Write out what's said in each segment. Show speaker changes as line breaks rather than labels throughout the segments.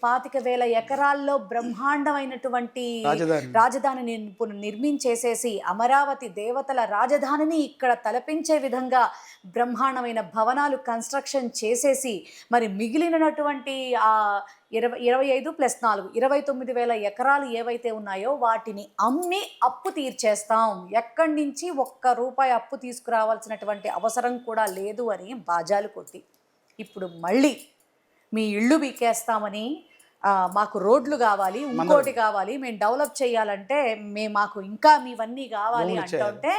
25,000 ఎకరాల్లో బ్రహ్మాండమైనటువంటి రాజధానిని నిర్మించేసేసి అమరావతి దేవతల రాజధానిని ఇక్కడ తలపించే విధంగా బ్రహ్మాండమైన భవనాలు కన్స్ట్రక్షన్ చేసేసి మరి మిగిలినటువంటి ఆ 25+4 29,000 ఎకరాలు ఏవైతే ఉన్నాయో వాటిని అమ్మి అప్పు తీర్చేస్తాం, ఎక్కడి నుంచి ఒక్క రూపాయి అప్పు తీసుకురావాల్సినటువంటి అవసరం కూడా లేదు అని బాజాలు కొట్టి ఇప్పుడు మళ్ళీ మీ ఇళ్ళు బీకేస్తామని, మాకు రోడ్లు కావాలి, ఇంకోటి కావాలి, మేము డెవలప్ చేయాలంటే మాకు ఇంకా మీవన్నీ కావాలి అంటుంటే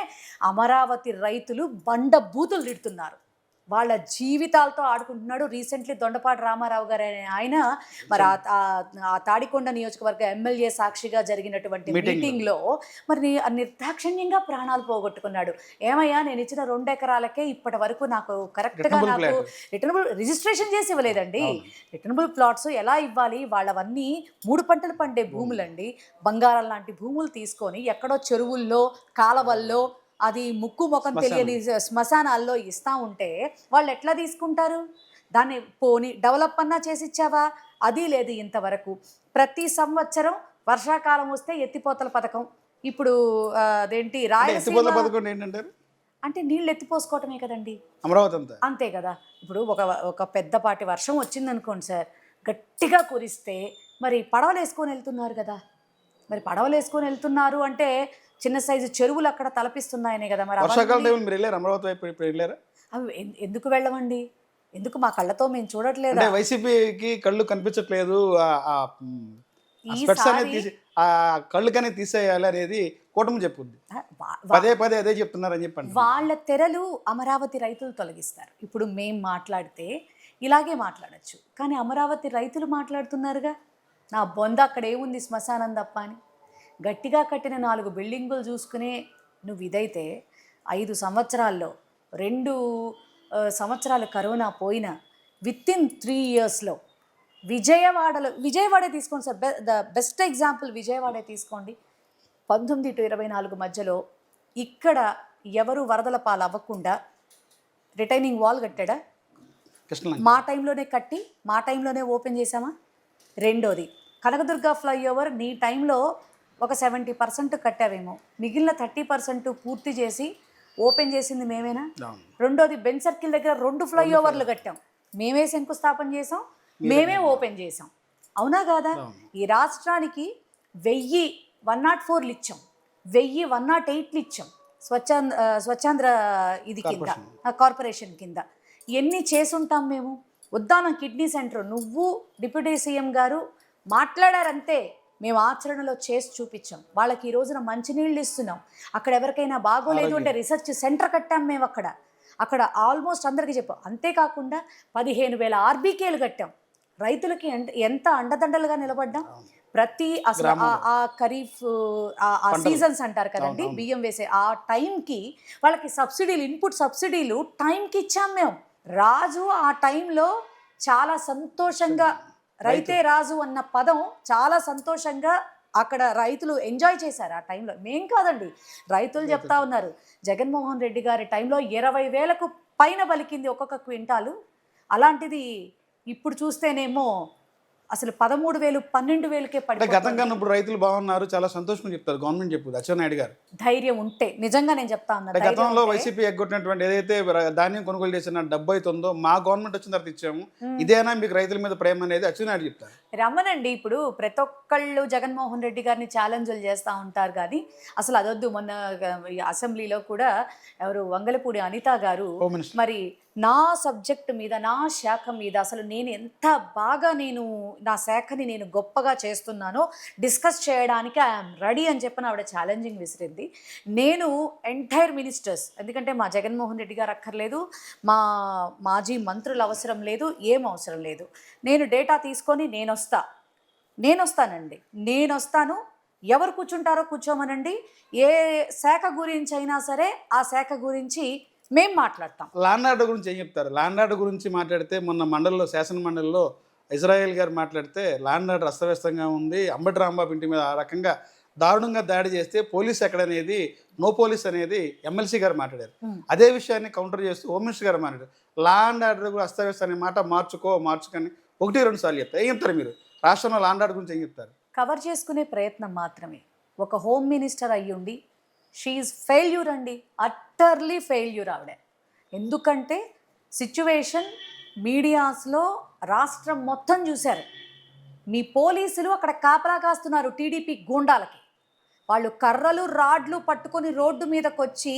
అమరావతి రైతులు బండ బూతులు తిడుతున్నారు. వాళ్ళ జీవితాలతో ఆడుకుంటున్నాడు. రీసెంట్లీ దొండపాటి రామారావు గారు ఆయన మరి ఆ తాడికొండ నియోజకవర్గ ఎమ్మెల్యే సాక్షిగా జరిగినటువంటి మీటింగ్లో మరి నిర్దాక్షిణ్యంగా ప్రాణాలు పోగొట్టుకున్నాడు. ఏమయ్యా, నేను ఇచ్చిన 2 ఎకరాలకే ఇప్పటి వరకు నాకు కరెక్ట్గా నాకు రిటర్నబుల్ రిజిస్ట్రేషన్ చేసి ఇవ్వలేదండి. రిటర్నబుల్ ప్లాట్స్ ఎలా ఇవ్వాలి? వాళ్ళవన్నీ 3 పంటలు పండే భూములండి. బంగారం లాంటి భూములు తీసుకొని ఎక్కడో చెరువుల్లో కాలవల్లో అది ముక్కు ముఖం తెలియని శ్మశానాల్లో ఇస్తూ ఉంటే వాళ్ళు ఎట్లా తీసుకుంటారు? దాన్ని పోని డెవలప్ అన్నా చేసి ఇచ్చావా? అది లేదు ఇంతవరకు. ప్రతి సంవత్సరం వర్షాకాలం వస్తే ఎత్తిపోతల పథకం, ఇప్పుడు అదేంటి రాయలసీమ అంటే నీళ్ళు ఎత్తిపోసుకోవటమే కదండి
అమరావతి
అంతే కదా. ఇప్పుడు ఒక పెద్దపాటి వర్షం వచ్చిందనుకోండి సార్, గట్టిగా కురిస్తే మరి పడవలు వేసుకొని వెళ్తున్నారు కదా. మరి పడవలు వేసుకొని వెళ్తున్నారు అంటే చిన్న సైజు చెరువులు అక్కడ తలపిస్తున్నాయనే కదా. మరి అవి ఎందుకు వెళ్ళమండి? ఎందుకు మా కళ్ళతో మేము చూడట్లేదు?
వైసీపీకి కళ్ళు కనిపించట్లేదు, కళ్ళు కానీ తీసేయాలి అనేది కూటమి చెప్పుద్ది. పదే పదే అదే చెప్తున్నారని చెప్పండి.
వాళ్ళ తెరలు అమరావతి రైతులు తొలగిస్తారు. ఇప్పుడు మేము మాట్లాడితే ఇలాగే మాట్లాడచ్చు, కానీ అమరావతి రైతులు మాట్లాడుతున్నారుగా. నా బొంద అక్కడ ఏముంది శ్మశానం తప్ప అని. గట్టిగా కట్టిన 4 బిల్డింగులు చూసుకునే నువ్వు ఇదైతే 5 సంవత్సరాల్లో 2 సంవత్సరాలు కరోనా పోయిన వితిన్ 3 ఇయర్స్లో విజయవాడే తీసుకోండి సార్, ద బెస్ట్ ఎగ్జాంపుల్ విజయవాడే తీసుకోండి. 19 to 24 మధ్యలో ఇక్కడ ఎవరు వరదల పాలు అవ్వకుండా రిటైనింగ్ వాల్ కట్టాడా? మా టైంలోనే కట్టి మా టైంలోనే ఓపెన్ చేసామా? రెండోది కనకదుర్గ ఫ్లైఓవర్ నీ టైంలో ఒక 70% కట్టావేమో, మిగిలిన 30% పూర్తి చేసి ఓపెన్ చేసింది మేమేనా? రెండోది బెంచ్ సర్కిల్ దగ్గర 2 ఫ్లైఓవర్లు కట్టాం, మేమే శంకుస్థాపన చేసాం, మేమే ఓపెన్ చేసాం. అవునా కాదా? ఈ రాష్ట్రానికి 1,104 ఇచ్చాం, 1,108 ఇచ్చాం స్వచ్ఛాంధ్ర ఇది కింద, కార్పొరేషన్ కింద. ఎన్ని చేసుంటాం మేము? ఉద్దానం కిడ్నీ సెంటర్ నువ్వు డిప్యూటీ సీఎం గారు మాట్లాడారంతే, మేము ఆచరణలో చేసి చూపించాం. వాళ్ళకి ఈ రోజున మంచినీళ్ళు ఇస్తున్నాం. అక్కడ ఎవరికైనా బాగోలేదు అంటే రీసెర్చ్ సెంటర్ కట్టాం మేము అక్కడ ఆల్మోస్ట్ అందరికీ చెప్పాం. అంతేకాకుండా 15,000 ఆర్బీకేలు కట్టాం. రైతులకి ఎంత అండదండలుగా నిలబడ్డాం. ప్రతి అసలు ఆ ఖరీఫ్ ఆ సీజన్స్ అంటారు కదండి, బియ్యం వేసే ఆ టైంకి వాళ్ళకి సబ్సిడీలు, ఇన్పుట్ సబ్సిడీలు టైంకి ఇచ్చాం మేము. రాజు ఆ టైంలో చాలా సంతోషంగా, రైతే రాజు అన్న పదం చాలా సంతోషంగా అక్కడ రైతులు ఎంజాయ్ చేశారు ఆ టైంలో. మేం కాదండి, రైతులు చెప్తా ఉన్నారు. జగన్మోహన్ రెడ్డి గారి టైంలో 20,000కు పైన పలికింది ఒక్కొక్క క్వింటాలు. అలాంటిది ఇప్పుడు చూస్తేనేమో అసలు 13,000 12,000కే పడి.
గతంగా ఇప్పుడు రైతులు బాగున్నారు, చాలా సంతోషం చెప్తారు గవర్నమెంట్ చెప్పుది అచ్చెన్నాయుడు గారు.
ధైర్యం ఉంటే నిజంగా నేను చెప్తా ఉన్నాను.
గతంలో వైసీపీ ఎగ్గొట్టినటువంటి ఏదైతే ధాన్యం కొనుగోలు చేసిన డబ్బు అవుతుందో మా గవర్నమెంట్ వచ్చిన తర్వాత ఇచ్చాము, ఇదేనా మీకు రైతుల మీద ప్రేమ అనేది అచ్చెన్నాయుడు చెప్తారు.
రమ్మనండి. ఇప్పుడు ప్రతి ఒక్కళ్ళు జగన్మోహన్ రెడ్డి గారిని ఛాలెంజ్లు చేస్తూ ఉంటారు, కానీ అసలు అదొద్దు. మొన్న అసెంబ్లీలో కూడా ఎవరు వంగలపూడి అనిత గారు మరి నా సబ్జెక్టు మీద, నా శాఖ మీద అసలు నేను ఎంత బాగా నా శాఖని నేను గొప్పగా చేస్తున్నానో డిస్కస్ చేయడానికి ఐఎమ్ రెడీ అని చెప్పిన ఆవిడ ఛాలెంజింగ్ విసిరింది. నేను ఎంటైర్ మినిస్టర్స్, ఎందుకంటే మా జగన్మోహన్ రెడ్డి గారు అక్కర్లేదు, మా మాజీ మంత్రులు అవసరం లేదు, ఏం అవసరం లేదు. నేను డేటా తీసుకొని నేను వస్తాను. ఎవరు కూర్చుంటారో కూర్చోమనండి. ఏ శాఖ గురించి అయినా సరే ఆ శాఖ గురించి మేము మాట్లాడతాం.
ల్యాండ్ ఆర్డర్ గురించి ఏం చెప్తారు? ల్యాండ్ ఆర్డర్ గురించి మాట్లాడితే మొన్న మండలిలో, శాసన మండలిలో ఇజ్రాయెల్ గారు మాట్లాడితే ల్యాండ్ ఆర్డర్ అస్తవ్యస్తంగా ఉంది, అంబటి రాంబాబు ఇంటి మీద ఆ రకంగా దారుణంగా దాడి చేస్తే పోలీస్ ఎక్కడనేది, నో పోలీస్ అనేది ఎమ్మెల్సీ గారు మాట్లాడారు. అదే విషయాన్ని కౌంటర్ చేస్తూ హోమ్ మినిస్టర్ గారు మాట్లాడారు. ల్యాండ్ ఆర్డర్ అస్తవ్యస్త అనే మాట మార్చుకొని 1-2 సార్లు చెప్తారు. ఏం చెప్తారు మీరు? రాష్ట్రంలో లా అండ్ ఆర్డర్ గురించి ఏం చెప్తారు?
కవర్ చేసుకునే ప్రయత్నం మాత్రమే. ఒక హోమ్ మినిస్టర్ అయ్యుండి షీఈ్ ఫెయిల్యూర్ అండి, అట్టర్లీ ఫెయిల్యూర్ ఆవిడ. ఎందుకంటే సిచ్యువేషన్ మీడియాస్లో రాష్ట్రం మొత్తం చూశారు. మీ పోలీసులు అక్కడ కాపలా కాస్తున్నారు టీడీపీ గూండాలకి. వాళ్ళు కర్రలు రాడ్లు పట్టుకొని రోడ్డు మీదకి వచ్చి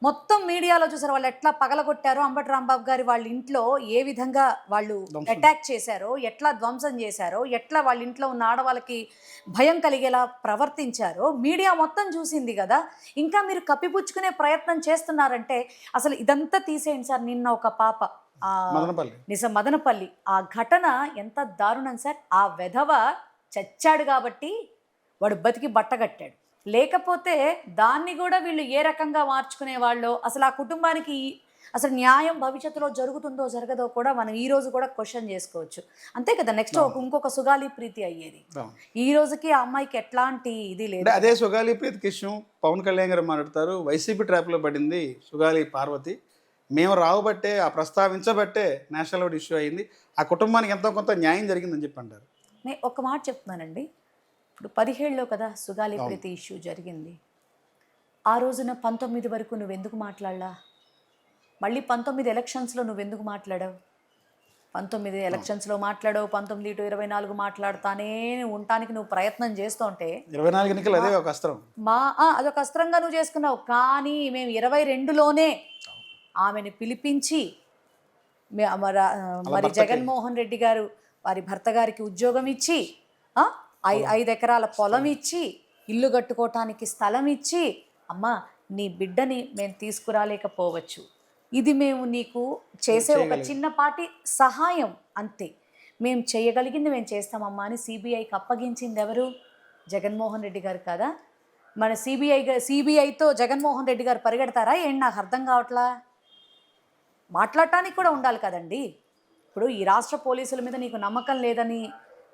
మొత్తం మీడియాలో చూసారు వాళ్ళు ఎట్లా పగలగొట్టారో, అంబటి రాంబాబు గారి వాళ్ళ ఇంట్లో ఏ విధంగా వాళ్ళు అటాక్ చేశారో, ఎట్లా ధ్వంసం చేశారో, ఎట్లా వాళ్ళ ఇంట్లో ఉన్న ఆడవాళ్ళకి భయం కలిగేలా ప్రవర్తించారో మీడియా మొత్తం చూసింది కదా. ఇంకా మీరు కప్పిపుచ్చుకునే ప్రయత్నం చేస్తున్నారంటే అసలు ఇదంతా తీసేయండి సార్. నిన్న ఒక పాప మదనపల్లి ఆ ఘటన ఎంత దారుణం సార్. ఆ వెధవ చచ్చాడు కాబట్టి వాడు బతికి బట్టగట్టాడు. లేకపోతే దాన్ని కూడా వీళ్ళు ఏ రకంగా మార్చుకునే వాళ్ళు, అసలు ఆ కుటుంబానికి అసలు న్యాయం భవిష్యత్తులో జరుగుతుందో జరగదో కూడా మనం ఈ రోజు కూడా క్వశ్చన్ చేసుకోవచ్చు. అంతే కదా. నెక్స్ట్ ఇంకొక సుగాలి ప్రీతి అయ్యేది. ఈ రోజుకి ఆ అమ్మాయికి ఎట్లాంటి ఇది లేదు.
అదే సుగాలి ప్రీతికి విషయం పవన్ కళ్యాణ్ గారు మాట్లాడతారు, వైసీపీ ట్రాప్లో పడింది సుగాలి పార్వతి, మేము రావబట్టే ఆ ప్రస్తావించబట్టే నేషనల్ వైడ్ ఇష్యూ అయింది, ఆ కుటుంబానికి ఎంతో కొంత న్యాయం జరిగిందని చెప్పి అంటారు.
నేను ఒక మాట చెప్తున్నానండి. ఇప్పుడు 17లో కదా సుగాలి ప్రీతి ఇష్యూ జరిగింది. ఆ రోజున 19 వరకు నువ్వెందుకు మాట్లాడలా? మళ్ళీ 19 ఎలక్షన్స్లో నువ్వెందుకు మాట్లాడావు? 19 ఎలక్షన్స్లో మాట్లాడావు, 19 to 24 మాట్లాడుతానే ఉండటానికి నువ్వు ప్రయత్నం చేస్తూ ఉంటే
24 ఎన్నికలు అదే ఒక అస్త్రం
అదొక అస్త్రంగా నువ్వు చేసుకున్నావు. కానీ మేము 22లోనే ఆమెను పిలిపించి మరి జగన్మోహన్ రెడ్డి గారు వారి భర్త గారికి ఉద్యోగం ఇచ్చి 5 ఎకరాల పొలం ఇచ్చి ఇల్లు కట్టుకోవటానికి స్థలం ఇచ్చి, అమ్మా నీ బిడ్డని మేము తీసుకురాలేకపోవచ్చు, ఇది మేము నీకు చేసే ఒక చిన్నపాటి సహాయం అంతే, మేము చేయగలిగింది మేము చేస్తామమ్మా అని సిబిఐకి అప్పగించింది ఎవరు? జగన్మోహన్ రెడ్డి గారు కదా. మన సిబిఐతో జగన్మోహన్ రెడ్డి గారు పరిగెడతారా ఏంటి? నాకు అర్థం కావట్లా. మాట్లాడటానికి కూడా ఉండాలి కదండి. ఇప్పుడు ఈ రాష్ట్ర పోలీసుల మీద నీకు నమ్మకం లేదని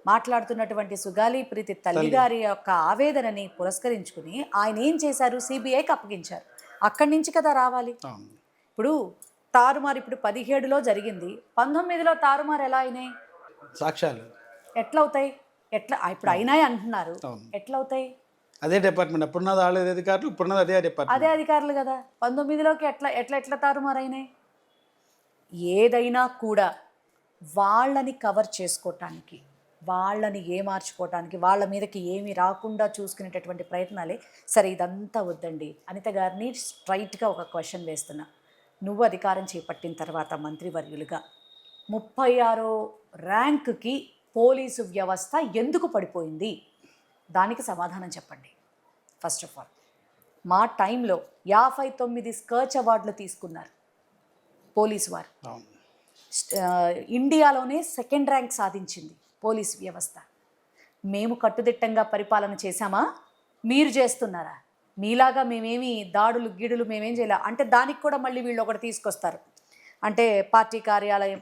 మాట్లాడుతున్నటువంటి సుగాలి ప్రీతి తల్లిగారి యొక్క ఆవేదనని పురస్కరించుకుని ఆయన ఏం చేశారు? సిబిఐకి అప్పగించారు. అక్కడి నుంచి కదా రావాలి. ఇప్పుడు తారుమారు ఇప్పుడు 17లో జరిగింది, 19లో తారుమారు ఎలా అయినాయి?
సాక్ష్యాలు
ఎట్లా అవుతాయి? ఇప్పుడు అయినాయి అంటున్నారు, ఎట్లా అవుతాయి?
అదే డిపార్ట్మెంట్ అప్పుడున్నది వాళ్ళ అధికారులు, ఇప్పుడున్నది అదే డిపార్ట్మెంట్,
అదే అధికారులు కదా. 19లోకి ఎట్లా తారుమారు అయినాయి? ఏదైనా కూడా వాళ్ళని కవర్ చేసుకోవటానికి, వాళ్ళని ఏమార్చుకోవటానికి, వాళ్ళ మీదకి ఏమీ రాకుండా చూసుకునేటటువంటి ప్రయత్నాలే. సరే ఇదంతా వద్దండి. అనిత గారిని స్ట్రైట్గా ఒక క్వశ్చన్ వేస్తున్నా. నువ్వు అధికారం చేపట్టిన తర్వాత మంత్రివర్యులుగా 36వ ర్యాంకుకి పోలీసు వ్యవస్థ ఎందుకు పడిపోయింది? దానికి సమాధానం చెప్పండి. ఫస్ట్ ఆఫ్ ఆల్ మా టైంలో 59 స్కర్చ్ అవార్డులు తీసుకున్నారు పోలీసు వారు. ఇండియాలోనే 2nd ర్యాంక్ సాధించింది పోలీస్ వ్యవస్థ. మేము కట్టుదిట్టంగా పరిపాలన చేశామా? మీరు చేస్తున్నారా? మీలాగా మేమేమి దాడులు గిడులు మేమేం చేయలే. అంటే దానికి కూడా మళ్ళీ వీళ్ళు ఒకటి తీసుకొస్తారు, అంటే పార్టీ కార్యాలయం.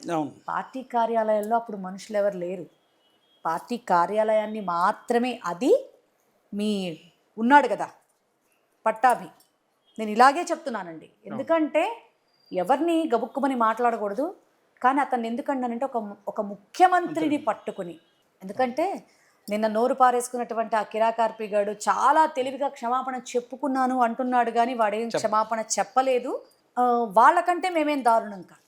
పార్టీ కార్యాలయంలో అప్పుడు మనుషులు ఎవరు లేరు. పార్టీ కార్యాలయాన్ని మాత్రమే, అది మీ ఉన్నాడు కదా పట్టాభి, నేను ఇలాగే చెప్తున్నానండి. ఎందుకంటే ఎవరిని గబుక్కుమని మాట్లాడకూడదు. కానీ అతన్ని ఎందుకంటానంటే ఒక ముఖ్యమంత్రిని పట్టుకుని, ఎందుకంటే నిన్న నోరు పారేసుకున్నటువంటి ఆ కిరాకార్పి గారు చాలా తెలివిగా క్షమాపణ చెప్పుకున్నాను అంటున్నాడు, కానీ వాడేం క్షమాపణ చెప్పలేదు. వాళ్ళకంటే మేమేం దారుణం కాదు.